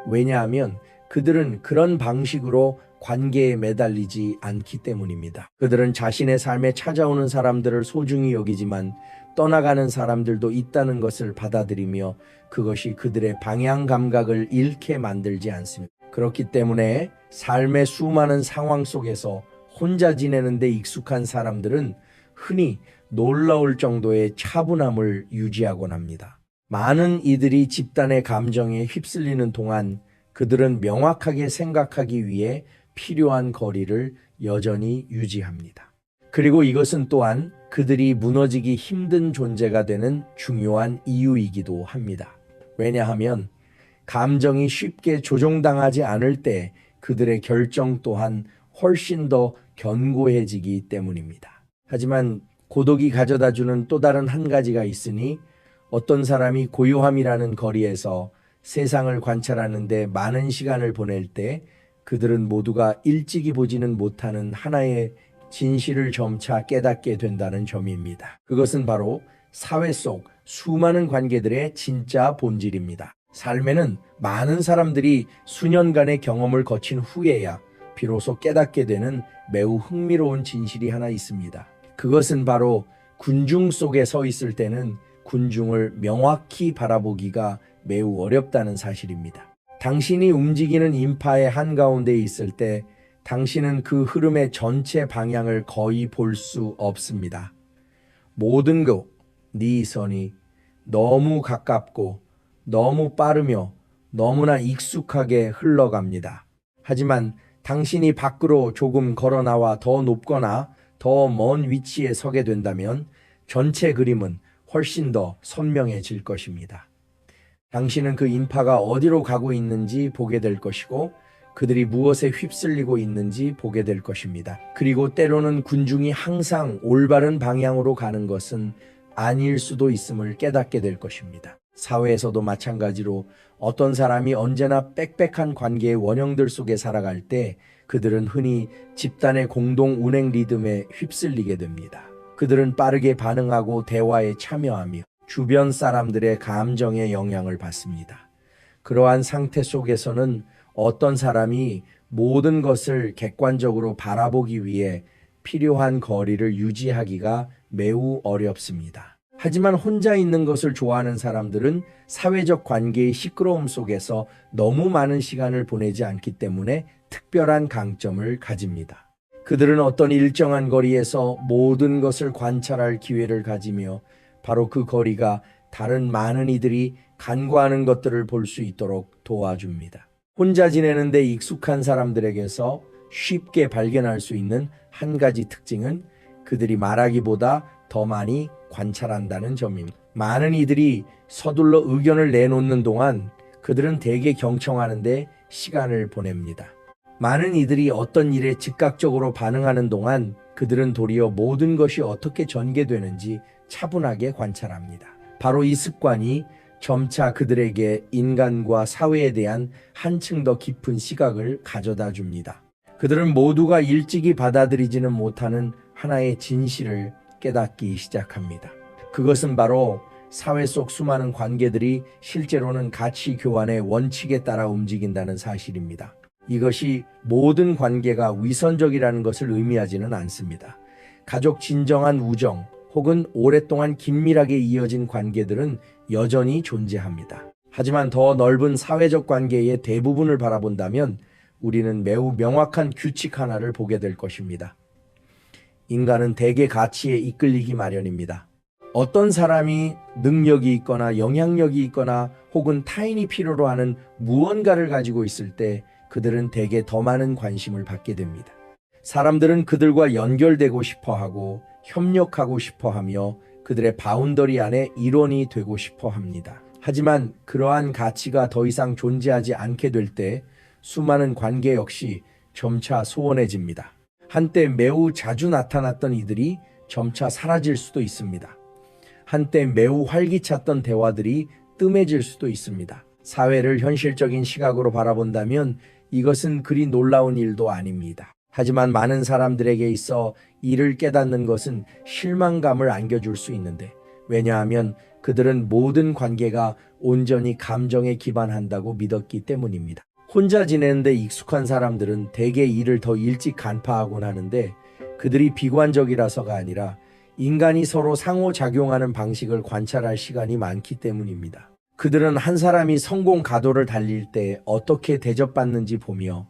왜냐하면 그들은 그런 방식으로 관계에 매달리지 않기 때문입니다. 그들은 자신의 삶에 찾아오는 사람들을 소중히 여기지만 떠나가는 사람들도 있다는 것을 받아들이며 그것이 그들의 방향 감각을 잃게 만들지 않습니다. 그렇기 때문에 삶의 수많은 상황 속에서 혼자 지내는 데 익숙한 사람들은 흔히 놀라울 정도의 차분함을 유지하곤 합니다. 많은 이들이 집단의 감정에 휩쓸리는 동안 그들은 명확하게 생각하기 위해 필요한 거리를 여전히 유지합니다. 그리고 이것은 또한 그들이 무너지기 힘든 존재가 되는 중요한 이유이기도 합니다. 왜냐하면 감정이 쉽게 조종당하지 않을 때 그들의 결정 또한 훨씬 더 견고해지기 때문입니다. 하지만 고독이 가져다주는 또 다른 한 가지가 있으니 어떤 사람이 고요함이라는 거리에서 세상을 관찰하는데 많은 시간을 보낼 때 그들은 모두가 일찍이 보지는 못하는 하나의 진실을 점차 깨닫게 된다는 점입니다. 그것은 바로 사회 속 수많은 관계들의 진짜 본질입니다. 삶에는 많은 사람들이 수년간의 경험을 거친 후에야 비로소 깨닫게 되는 매우 흥미로운 진실이 하나 있습니다. 그것은 바로 군중 속에 서 있을 때는 군중을 명확히 바라보기가 매우 어렵다는 사실입니다. 당신이 움직이는 인파의 한가운데 있을 때 당신은 그 흐름의 전체 방향을 거의 볼 수 없습니다. 모든 네 선이 너무 가깝고 너무 빠르며 너무나 익숙하게 흘러갑니다. 하지만 당신이 밖으로 조금 걸어 나와 더 높거나 더 먼 위치에 서게 된다면 전체 그림은 훨씬 더 선명해질 것입니다. 당신은 그 인파가 어디로 가고 있는지 보게 될 것이고 그들이 무엇에 휩쓸리고 있는지 보게 될 것입니다. 그리고 때로는 군중이 항상 올바른 방향으로 가는 것은 아닐 수도 있음을 깨닫게 될 것입니다. 사회에서도 마찬가지로 어떤 사람이 언제나 빽빽한 관계의 원형들 속에 살아갈 때 그들은 흔히 집단의 공동 운행 리듬에 휩쓸리게 됩니다. 그들은 빠르게 반응하고 대화에 참여하며 주변 사람들의 감정에 영향을 받습니다. 그러한 상태 속에서는 어떤 사람이 모든 것을 객관적으로 바라보기 위해 필요한 거리를 유지하기가 매우 어렵습니다. 하지만 혼자 있는 것을 좋아하는 사람들은 사회적 관계의 시끄러움 속에서 너무 많은 시간을 보내지 않기 때문에 특별한 강점을 가집니다. 그들은 어떤 일정한 거리에서 모든 것을 관찰할 기회를 가지며 바로 그 거리가 다른 많은 이들이 간과하는 것들을 볼 수 있도록 도와줍니다. 혼자 지내는데 익숙한 사람들에게서 쉽게 발견할 수 있는 한 가지 특징은 그들이 말하기보다 더 많이 관찰한다는 점입니다. 많은 이들이 서둘러 의견을 내놓는 동안 그들은 대개 경청하는데 시간을 보냅니다. 많은 이들이 어떤 일에 즉각적으로 반응하는 동안 그들은 도리어 모든 것이 어떻게 전개되는지 차분하게 관찰합니다. 바로 이 습관이 점차 그들에게 인간과 사회에 대한 한층 더 깊은 시각을 가져다 줍니다. 그들은 모두가 일찍이 받아들이지는 못하는 하나의 진실을 깨닫기 시작합니다. 그것은 바로 사회 속 수많은 관계들이 실제로는 가치 교환의 원칙에 따라 움직인다는 사실입니다. 이것이 모든 관계가 위선적이라는 것을 의미하지는 않습니다. 가족 진정한 우정 혹은 오랫동안 긴밀하게 이어진 관계들은 여전히 존재합니다. 하지만 더 넓은 사회적 관계의 대부분을 바라본다면 우리는 매우 명확한 규칙 하나를 보게 될 것입니다. 인간은 대개 가치에 이끌리기 마련입니다. 어떤 사람이 능력이 있거나 영향력이 있거나 혹은 타인이 필요로 하는 무언가를 가지고 있을 때 그들은 대개 더 많은 관심을 받게 됩니다. 사람들은 그들과 연결되고 싶어하고 협력하고 싶어하며 그들의 바운더리 안에 일원이 되고 싶어합니다. 하지만 그러한 가치가 더 이상 존재하지 않게 될 때 수많은 관계 역시 점차 소원해집니다. 한때 매우 자주 나타났던 이들이 점차 사라질 수도 있습니다. 한때 매우 활기찼던 대화들이 뜸해질 수도 있습니다. 사회를 현실적인 시각으로 바라본다면 이것은 그리 놀라운 일도 아닙니다. 하지만 많은 사람들에게 있어 이를 깨닫는 것은 실망감을 안겨줄 수 있는데, 왜냐하면 그들은 모든 관계가 온전히 감정에 기반한다고 믿었기 때문입니다. 혼자 지내는데 익숙한 사람들은 대개 일을 더 일찍 간파하곤 하는데 그들이 비관적이라서가 아니라 인간이 서로 상호작용하는 방식을 관찰할 시간이 많기 때문입니다. 그들은 한 사람이 성공 가도를 달릴 때 어떻게 대접받는지 보며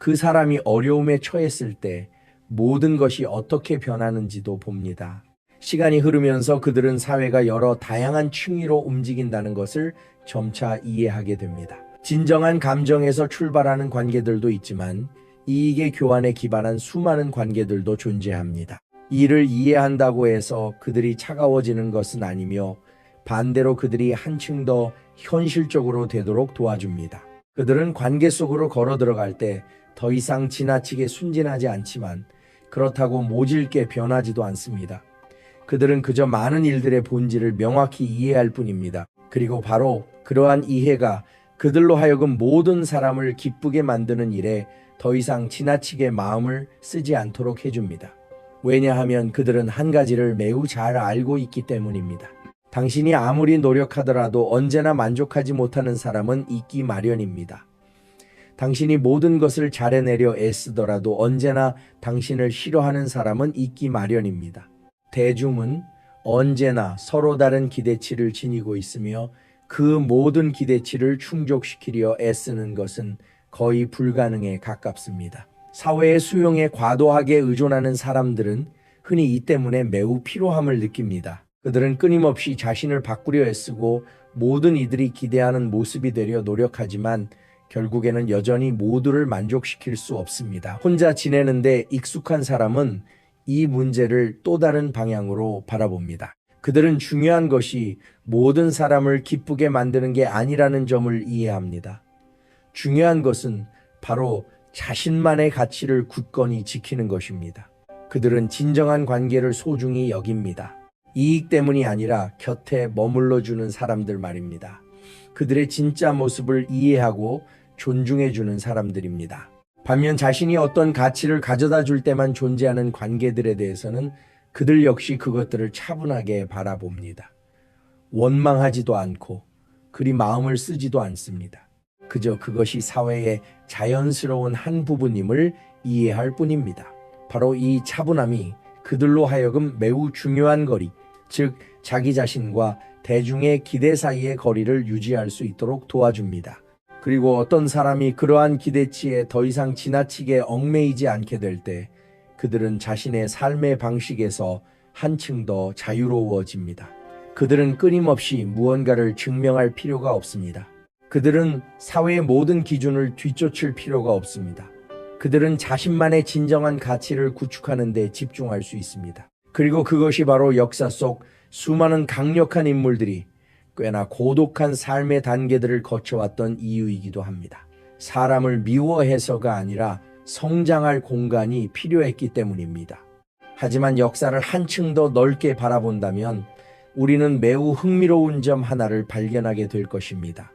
그 사람이 어려움에 처했을 때 모든 것이 어떻게 변하는지도 봅니다. 시간이 흐르면서 그들은 사회가 여러 다양한 층위로 움직인다는 것을 점차 이해하게 됩니다. 진정한 감정에서 출발하는 관계들도 있지만 이익의 교환에 기반한 수많은 관계들도 존재합니다. 이를 이해한다고 해서 그들이 차가워지는 것은 아니며 반대로 그들이 한층 더 현실적으로 되도록 도와줍니다. 그들은 관계 속으로 걸어 들어갈 때 더 이상 지나치게 순진하지 않지만 그렇다고 모질게 변하지도 않습니다. 그들은 그저 많은 일들의 본질을 명확히 이해할 뿐입니다. 그리고 바로 그러한 이해가 그들로 하여금 모든 사람을 기쁘게 만드는 일에 더 이상 지나치게 마음을 쓰지 않도록 해줍니다. 왜냐하면 그들은 한 가지를 매우 잘 알고 있기 때문입니다. 당신이 아무리 노력하더라도 언제나 만족하지 못하는 사람은 있기 마련입니다. 당신이 모든 것을 잘해내려 애쓰더라도 언제나 당신을 싫어하는 사람은 있기 마련입니다. 대중은 언제나 서로 다른 기대치를 지니고 있으며 그 모든 기대치를 충족시키려 애쓰는 것은 거의 불가능에 가깝습니다. 사회의 수용에 과도하게 의존하는 사람들은 흔히 이 때문에 매우 피로함을 느낍니다. 그들은 끊임없이 자신을 바꾸려 애쓰고 모든 이들이 기대하는 모습이 되려 노력하지만 결국에는 여전히 모두를 만족시킬 수 없습니다. 혼자 지내는데 익숙한 사람은 이 문제를 또 다른 방향으로 바라봅니다. 그들은 중요한 것이 모든 사람을 기쁘게 만드는 게 아니라는 점을 이해합니다. 중요한 것은 바로 자신만의 가치를 굳건히 지키는 것입니다. 그들은 진정한 관계를 소중히 여깁니다. 이익 때문이 아니라 곁에 머물러주는 사람들 말입니다. 그들의 진짜 모습을 이해하고 존중해주는 사람들입니다. 반면 자신이 어떤 가치를 가져다 줄 때만 존재하는 관계들에 대해서는 그들 역시 그것들을 차분하게 바라봅니다. 원망하지도 않고 그리 마음을 쓰지도 않습니다. 그저 그것이 사회의 자연스러운 한 부분임을 이해할 뿐입니다. 바로 이 차분함이 그들로 하여금 매우 중요한 거리, 즉 자기 자신과 대중의 기대 사이의 거리를 유지할 수 있도록 도와줍니다. 그리고 어떤 사람이 그러한 기대치에 더 이상 지나치게 얽매이지 않게 될 때 그들은 자신의 삶의 방식에서 한층 더 자유로워집니다. 그들은 끊임없이 무언가를 증명할 필요가 없습니다. 그들은 사회의 모든 기준을 뒤쫓을 필요가 없습니다. 그들은 자신만의 진정한 가치를 구축하는 데 집중할 수 있습니다. 그리고 그것이 바로 역사 속 수많은 강력한 인물들이 꽤나 고독한 삶의 단계들을 거쳐왔던 이유이기도 합니다. 사람을 미워해서가 아니라 성장할 공간이 필요했기 때문입니다. 하지만 역사를 한층 더 넓게 바라본다면 우리는 매우 흥미로운 점 하나를 발견하게 될 것입니다.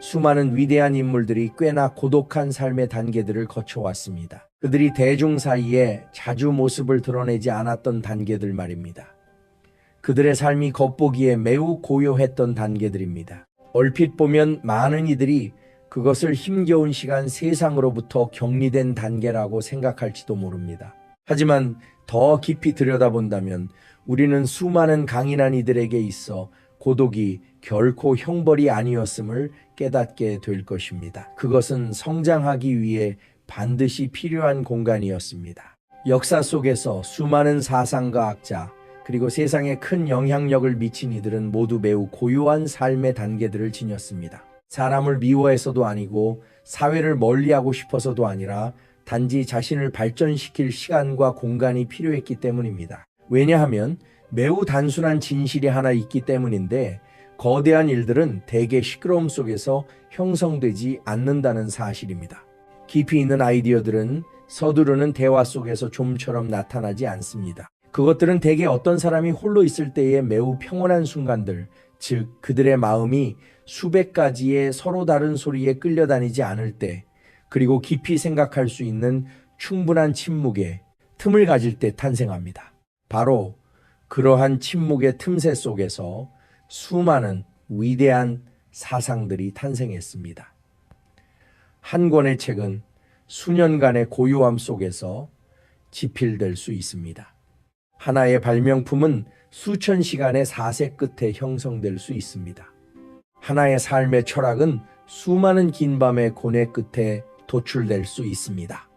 수많은 위대한 인물들이 꽤나 고독한 삶의 단계들을 거쳐왔습니다. 그들이 대중 사이에 자주 모습을 드러내지 않았던 단계들 말입니다. 그들의 삶이 겉보기에 매우 고요했던 단계들입니다. 얼핏 보면 많은 이들이 그것을 힘겨운 시간 세상으로부터 격리된 단계라고 생각할지도 모릅니다. 하지만 더 깊이 들여다본다면 우리는 수많은 강인한 이들에게 있어 고독이 결코 형벌이 아니었음을 깨닫게 될 것입니다. 그것은 성장하기 위해 반드시 필요한 공간이었습니다. 역사 속에서 수많은 사상가학자 그리고 세상에 큰 영향력을 미친 이들은 모두 매우 고요한 삶의 단계들을 지녔습니다. 사람을 미워해서도 아니고 사회를 멀리하고 싶어서도 아니라 단지 자신을 발전시킬 시간과 공간이 필요했기 때문입니다. 왜냐하면 매우 단순한 진실이 하나 있기 때문인데 거대한 일들은 대개 시끄러움 속에서 형성되지 않는다는 사실입니다. 깊이 있는 아이디어들은 서두르는 대화 속에서 좀처럼 나타나지 않습니다. 그것들은 대개 어떤 사람이 홀로 있을 때의 매우 평온한 순간들, 즉 그들의 마음이 수백 가지의 서로 다른 소리에 끌려다니지 않을 때, 그리고 깊이 생각할 수 있는 충분한 침묵에 틈을 가질 때 탄생합니다. 바로 그러한 침묵의 틈새 속에서 수많은 위대한 사상들이 탄생했습니다. 한 권의 책은 수년간의 고요함 속에서 지필될 수 있습니다. 하나의 발명품은 수천 시간의 사색 끝에 형성될 수 있습니다. 하나의 삶의 철학은 수많은 긴 밤의 고뇌 끝에 도출될 수 있습니다.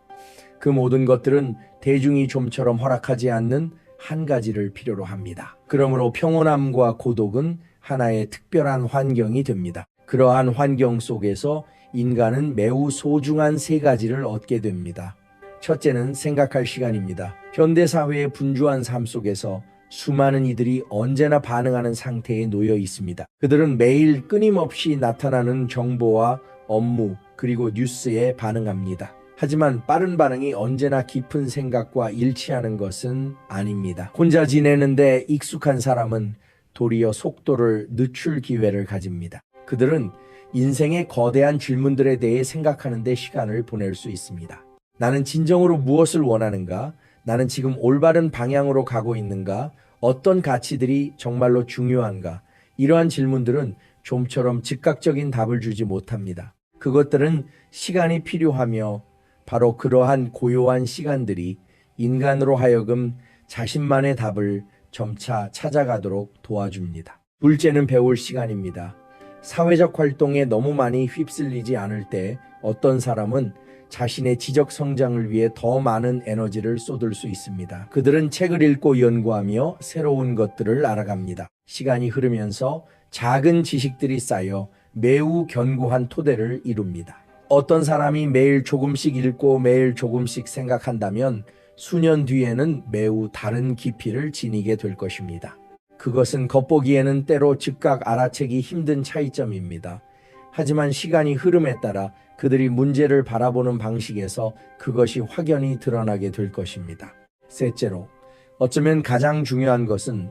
그 모든 것들은 대중이 좀처럼 허락하지 않는 한 가지를 필요로 합니다. 그러므로 평온함과 고독은 하나의 특별한 환경이 됩니다. 그러한 환경 속에서 인간은 매우 소중한 세 가지를 얻게 됩니다. 첫째는 생각할 시간입니다. 현대사회의 분주한 삶 속에서 수많은 이들이 언제나 반응하는 상태에 놓여 있습니다. 그들은 매일 끊임없이 나타나는 정보와 업무 그리고 뉴스에 반응합니다. 하지만 빠른 반응이 언제나 깊은 생각과 일치하는 것은 아닙니다. 혼자 지내는데 익숙한 사람은 도리어 속도를 늦출 기회를 가집니다. 그들은 인생의 거대한 질문들에 대해 생각하는 데 시간을 보낼 수 있습니다. 나는 진정으로 무엇을 원하는가? 나는 지금 올바른 방향으로 가고 있는가? 어떤 가치들이 정말로 중요한가? 이러한 질문들은 좀처럼 즉각적인 답을 주지 못합니다. 그것들은 시간이 필요하며 바로 그러한 고요한 시간들이 인간으로 하여금 자신만의 답을 점차 찾아가도록 도와줍니다. 둘째는 배울 시간입니다. 사회적 활동에 너무 많이 휩쓸리지 않을 때 어떤 사람은 자신의 지적 성장을 위해 더 많은 에너지를 쏟을 수 있습니다. 그들은 책을 읽고 연구하며 새로운 것들을 알아갑니다. 시간이 흐르면서 작은 지식들이 쌓여 매우 견고한 토대를 이룹니다. 어떤 사람이 매일 조금씩 읽고 매일 조금씩 생각한다면 수년 뒤에는 매우 다른 깊이를 지니게 될 것입니다. 그것은 겉보기에는 때로 즉각 알아채기 힘든 차이점입니다. 하지만 시간이 흐름에 따라 그들이 문제를 바라보는 방식에서 그것이 확연히 드러나게 될 것입니다. 셋째로, 어쩌면 가장 중요한 것은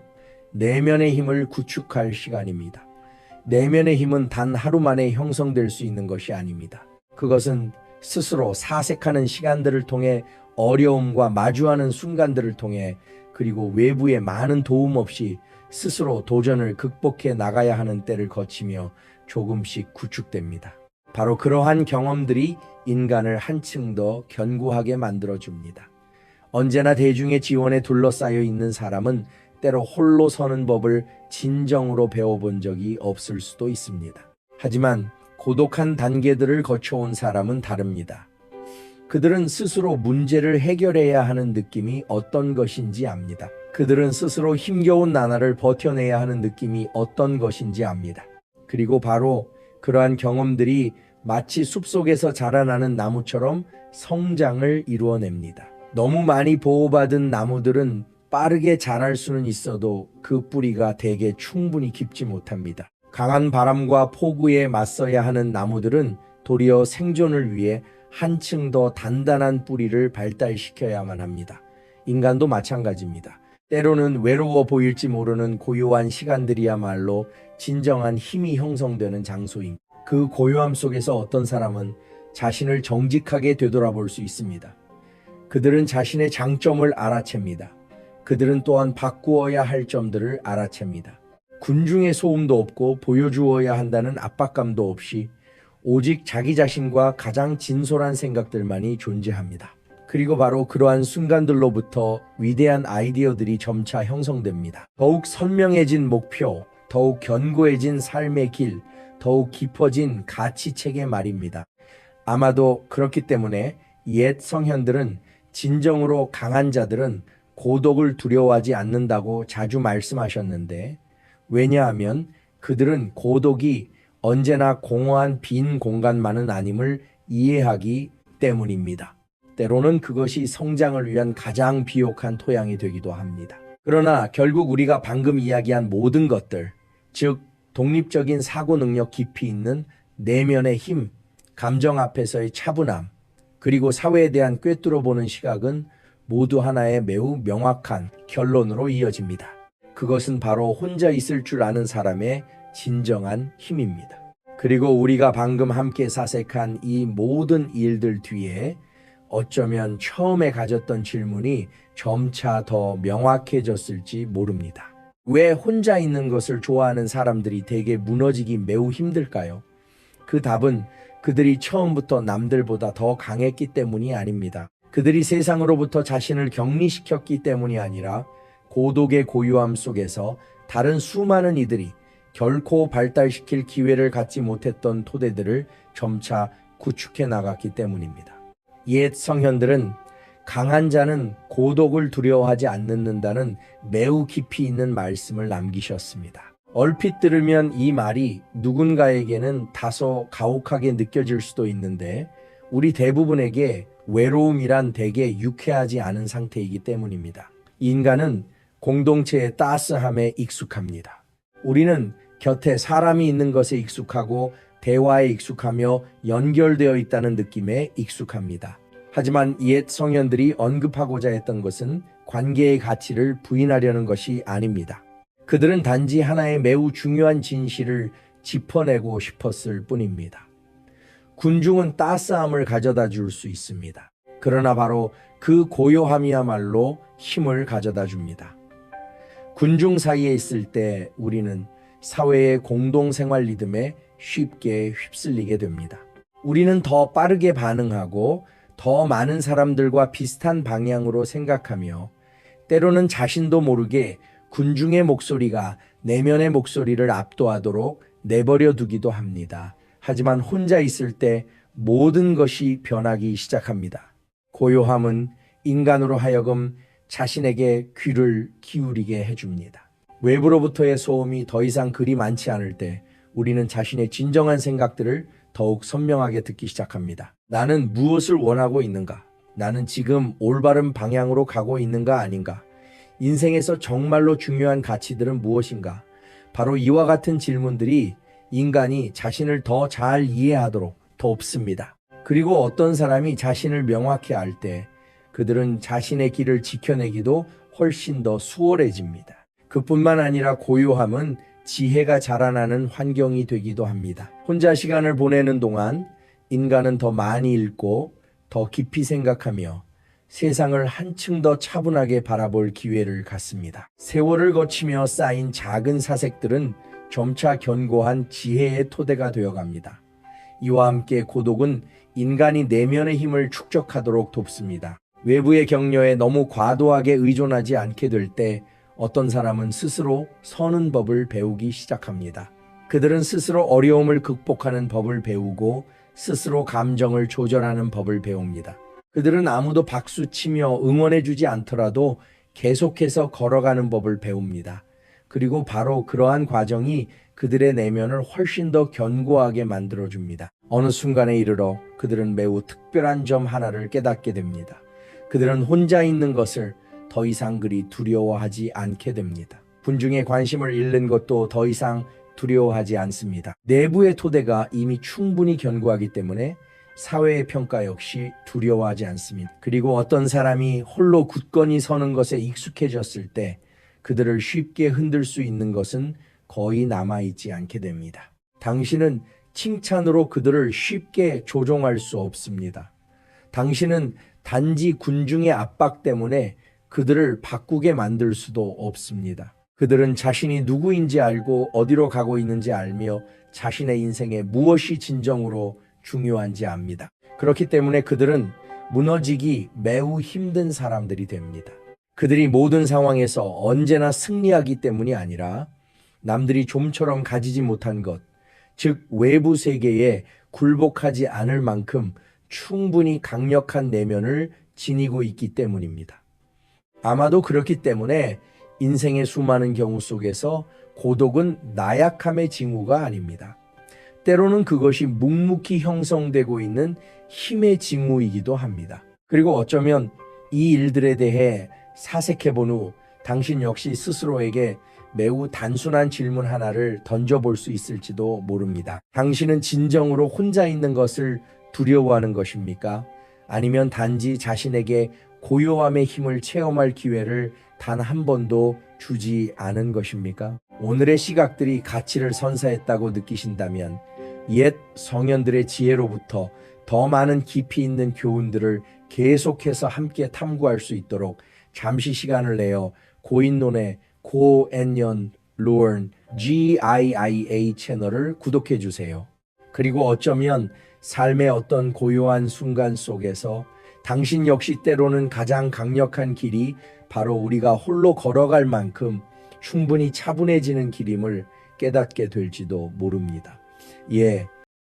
내면의 힘을 구축할 시간입니다. 내면의 힘은 단 하루 만에 형성될 수 있는 것이 아닙니다. 그것은 스스로 사색하는 시간들을 통해 어려움과 마주하는 순간들을 통해 그리고 외부의 많은 도움 없이 스스로 도전을 극복해 나가야 하는 때를 거치며 조금씩 구축됩니다. 바로 그러한 경험들이 인간을 한층 더 견고하게 만들어줍니다. 언제나 대중의 지원에 둘러싸여 있는 사람은 때로 홀로 서는 법을 진정으로 배워본 적이 없을 수도 있습니다. 하지만 고독한 단계들을 거쳐온 사람은 다릅니다. 그들은 스스로 문제를 해결해야 하는 느낌이 어떤 것인지 압니다. 그들은 스스로 힘겨운 나날을 버텨내야 하는 느낌이 어떤 것인지 압니다. 그리고 바로 그러한 경험들이 마치 숲속에서 자라나는 나무처럼 성장을 이루어냅니다. 너무 많이 보호받은 나무들은 빠르게 자랄 수는 있어도 그 뿌리가 대개 충분히 깊지 못합니다. 강한 바람과 폭우에 맞서야 하는 나무들은 도리어 생존을 위해 한층 더 단단한 뿌리를 발달시켜야만 합니다. 인간도 마찬가지입니다. 때로는 외로워 보일지 모르는 고요한 시간들이야말로 진정한 힘이 형성되는 장소입니다. 그 고요함 속에서 어떤 사람은 자신을 정직하게 되돌아볼 수 있습니다. 그들은 자신의 장점을 알아챕니다. 그들은 또한 바꾸어야 할 점들을 알아챕니다. 군중의 소음도 없고 보여주어야 한다는 압박감도 없이 오직 자기 자신과 가장 진솔한 생각들만이 존재합니다. 그리고 바로 그러한 순간들로부터 위대한 아이디어들이 점차 형성됩니다. 더욱 선명해진 목표, 더욱 견고해진 삶의 길, 더욱 깊어진 가치체계 말입니다. 아마도 그렇기 때문에 옛 성현들은 진정으로 강한 자들은 고독을 두려워하지 않는다고 자주 말씀하셨는데, 왜냐하면 그들은 고독이 언제나 공허한 빈 공간만은 아님을 이해하기 때문입니다. 때로는 그것이 성장을 위한 가장 비옥한 토양이 되기도 합니다. 그러나 결국 우리가 방금 이야기한 모든 것들, 즉 독립적인 사고 능력 깊이 있는 내면의 힘, 감정 앞에서의 차분함, 그리고 사회에 대한 꿰뚫어보는 시각은 모두 하나의 매우 명확한 결론으로 이어집니다. 그것은 바로 혼자 있을 줄 아는 사람의 진정한 힘입니다. 그리고 우리가 방금 함께 사색한 이 모든 일들 뒤에 어쩌면 처음에 가졌던 질문이 점차 더 명확해졌을지 모릅니다. 왜 혼자 있는 것을 좋아하는 사람들이 대개 무너지기 매우 힘들까요? 그 답은 그들이 처음부터 남들보다 더 강했기 때문이 아닙니다. 그들이 세상으로부터 자신을 격리시켰기 때문이 아니라 고독의 고요함 속에서 다른 수많은 이들이 결코 발달시킬 기회를 갖지 못했던 토대들을 점차 구축해 나갔기 때문입니다. 옛 성현들은 강한 자는 고독을 두려워하지 않는다는 매우 깊이 있는 말씀을 남기셨습니다. 얼핏 들으면 이 말이 누군가에게는 다소 가혹하게 느껴질 수도 있는데 우리 대부분에게 외로움이란 대개 유쾌하지 않은 상태이기 때문입니다. 인간은 공동체의 따스함에 익숙합니다. 우리는 곁에 사람이 있는 것에 익숙하고 대화에 익숙하며 연결되어 있다는 느낌에 익숙합니다. 하지만 옛 성현들이 언급하고자 했던 것은 관계의 가치를 부인하려는 것이 아닙니다. 그들은 단지 하나의 매우 중요한 진실을 짚어내고 싶었을 뿐입니다. 군중은 따스함을 가져다 줄 수 있습니다. 그러나 바로 그 고요함이야말로 힘을 가져다 줍니다. 군중 사이에 있을 때 우리는 사회의 공동생활 리듬에 쉽게 휩쓸리게 됩니다. 우리는 더 빠르게 반응하고 더 많은 사람들과 비슷한 방향으로 생각하며 때로는 자신도 모르게 군중의 목소리가 내면의 목소리를 압도하도록 내버려 두기도 합니다. 하지만 혼자 있을 때 모든 것이 변하기 시작합니다. 고요함은 인간으로 하여금 자신에게 귀를 기울이게 해줍니다. 외부로부터의 소음이 더 이상 그리 많지 않을 때 우리는 자신의 진정한 생각들을 더욱 선명하게 듣기 시작합니다. 나는 무엇을 원하고 있는가? 나는 지금 올바른 방향으로 가고 있는가 아닌가? 인생에서 정말로 중요한 가치들은 무엇인가? 바로 이와 같은 질문들이 인간이 자신을 더 잘 이해하도록 돕습니다. 그리고 어떤 사람이 자신을 명확히 알 때 그들은 자신의 길을 지켜내기도 훨씬 더 수월해집니다. 그뿐만 아니라 고요함은 지혜가 자라나는 환경이 되기도 합니다. 혼자 시간을 보내는 동안 인간은 더 많이 읽고 더 깊이 생각하며 세상을 한층 더 차분하게 바라볼 기회를 갖습니다. 세월을 거치며 쌓인 작은 사색들은 점차 견고한 지혜의 토대가 되어갑니다. 이와 함께 고독은 인간이 내면의 힘을 축적하도록 돕습니다. 외부의 격려에 너무 과도하게 의존하지 않게 될 때 어떤 사람은 스스로 서는 법을 배우기 시작합니다. 그들은 스스로 어려움을 극복하는 법을 배우고 스스로 감정을 조절하는 법을 배웁니다. 그들은 아무도 박수치며 응원해주지 않더라도 계속해서 걸어가는 법을 배웁니다. 그리고 바로 그러한 과정이 그들의 내면을 훨씬 더 견고하게 만들어줍니다. 어느 순간에 이르러 그들은 매우 특별한 점 하나를 깨닫게 됩니다. 그들은 혼자 있는 것을 더 이상 그리 두려워하지 않게 됩니다. 군중의 관심을 잃는 것도 더 이상 두려워하지 않습니다. 내부의 토대가 이미 충분히 견고하기 때문에 사회의 평가 역시 두려워하지 않습니다. 그리고 어떤 사람이 홀로 굳건히 서는 것에 익숙해졌을 때 그들을 쉽게 흔들 수 있는 것은 거의 남아있지 않게 됩니다. 당신은 칭찬으로 그들을 쉽게 조종할 수 없습니다. 당신은 단지 군중의 압박 때문에 그들을 바꾸게 만들 수도 없습니다. 그들은 자신이 누구인지 알고 어디로 가고 있는지 알며 자신의 인생에 무엇이 진정으로 중요한지 압니다. 그렇기 때문에 그들은 무너지기 매우 힘든 사람들이 됩니다. 그들이 모든 상황에서 언제나 승리하기 때문이 아니라 남들이 좀처럼 가지지 못한 것, 즉 외부 세계에 굴복하지 않을 만큼 충분히 강력한 내면을 지니고 있기 때문입니다. 아마도 그렇기 때문에 인생의 수많은 경우 속에서 고독은 나약함의 징후가 아닙니다. 때로는 그것이 묵묵히 형성되고 있는 힘의 징후이기도 합니다. 그리고 어쩌면 이 일들에 대해 사색해본 후 당신 역시 스스로에게 매우 단순한 질문 하나를 던져볼 수 있을지도 모릅니다. 당신은 진정으로 혼자 있는 것을 두려워하는 것입니까? 아니면 단지 자신에게 고요함의 힘을 체험할 기회를 단 한 번도 주지 않은 것입니까? 오늘의 시각들이 가치를 선사했다고 느끼신다면 옛 성현들의 지혜로부터 더 많은 깊이 있는 교훈들을 계속해서 함께 탐구할 수 있도록 잠시 시간을 내어 고인론의 고앤연 루언 GIIA 채널을 구독해 주세요. 그리고 어쩌면 삶의 어떤 고요한 순간 속에서 당신 역시 때로는 가장 강력한 길이 바로 우리가 홀로 걸어갈 만큼 충분히 차분해지는 길임을 깨닫게 될지도 모릅니다. 예,